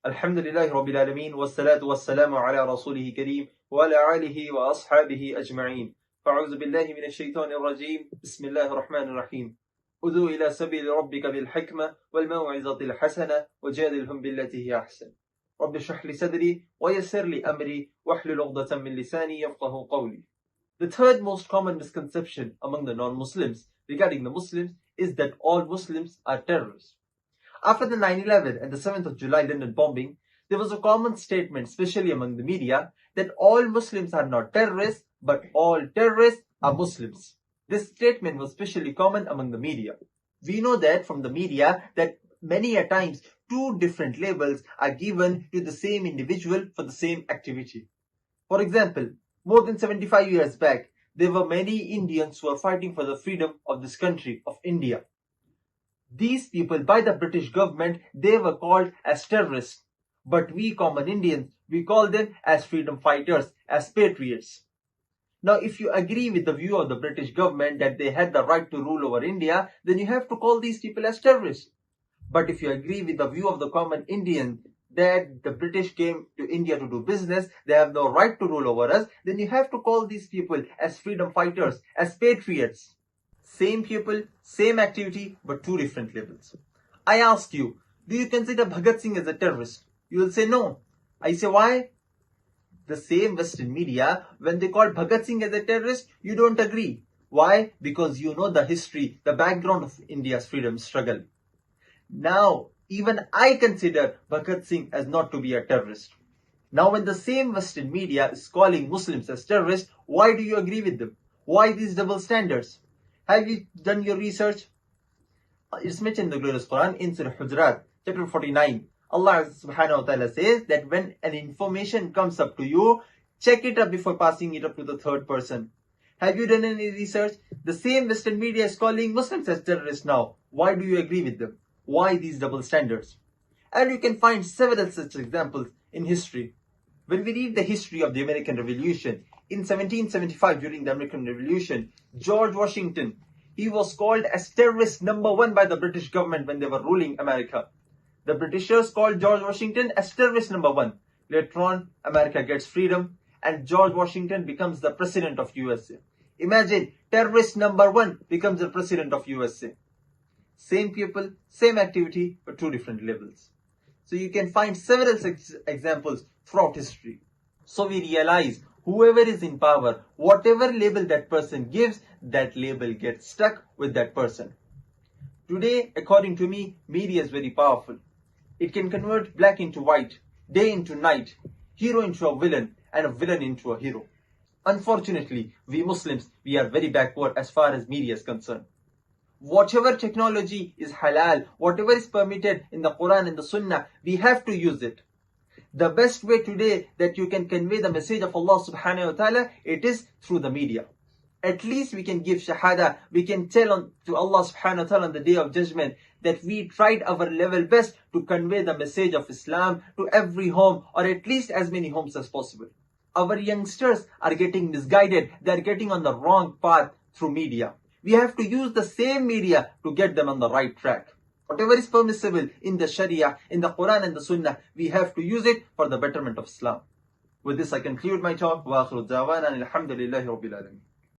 Alhamdulillahi Rabbil Alameen, wassalatu wassalamu ala rasulihi kareem, wa ala alihi wa ashabihi ajma'een. Fa'udhu billahi minash shaitanir rajeem. Bismillahir rahmanir rahim. Udu ila sabili rabbika bil hikmah wal maw'izatil hasanah wajadilhum billati hi ahsan. Rabbi shrah li sadri wa yassir li amri wahlul 'uqdatan min lisani yafqahu qawli. The third most common misconception among the non-Muslims regarding the Muslims is that all Muslims are terrorists. After the 9/11 and the 7th of July London bombing, there was a common statement, especially among the media, that all Muslims are not terrorists, but all terrorists are Muslims. This statement was especially common among the media. We know that from the media that many a times two different labels are given to the same individual for the same activity. For example, more than 75 years back, there were many Indians who were fighting for the freedom of this country, of India. These people, by the British government, they were called as terrorists. But we common Indians, we call them as freedom fighters, as patriots. Now, if you agree with the view of the British government that they had the right to rule over India, then you have to call these people as terrorists. But if you agree with the view of the common Indian that the British came to India to do business, they have no right to rule over us, then you have to call these people as freedom fighters, as patriots. Same people, same activity, but two different labels. I ask you, do you consider Bhagat Singh as a terrorist? You will say no. I say why? The same Western media, when they call Bhagat Singh as a terrorist, you don't agree. Why? Because you know the history, the background of India's freedom struggle. Now, even I consider Bhagat Singh as not to be a terrorist. Now, when the same Western media is calling Muslims as terrorists, why do you agree with them? Why these double standards? Have you done your research? It's mentioned in the glorious Quran in Surah Hujurat, chapter 49. Allah subhanahu wa ta'ala says that when an information comes up to you, check it up before passing it up to the third person. Have you done any research? The same Western media is calling Muslims as terrorists now. Why do you agree with them? Why these double standards? And you can find several such examples in history. When we read the history of the American Revolution, in 1775 during the American Revolution, George Washington, he was called as terrorist number one by the British government when they were ruling America. The Britishers called George Washington as terrorist number one. Later on, America gets freedom and George Washington becomes the president of USA. Imagine, terrorist number one becomes the president of USA. Same people, same activity, but two different labels. So you can find several such examples throughout history. So we realize whoever is in power, whatever label that person gives, that label gets stuck with that person. Today, according to me, media is very powerful. It can convert black into white, day into night, hero into a villain, and a villain into a hero. Unfortunately, we Muslims, we are very backward as far as media is concerned. Whatever technology is halal, whatever is permitted in the Quran and the Sunnah, we have to use it. The best way today that you can convey the message of Allah subhanahu wa ta'ala, it is through the media. At least we can give shahada, we can tell to Allah subhanahu wa ta'ala on the day of judgment that we tried our level best to convey the message of Islam to every home, or at least as many homes as possible. Our youngsters are getting misguided, they are getting on the wrong path through media. We have to use the same media to get them on the right track. Whatever is permissible in the Sharia, in the Quran and the Sunnah, we have to use it for the betterment of Islam. With this I conclude my talk. Wa akhiru da'wana alhamdulillahi rabbil alamin.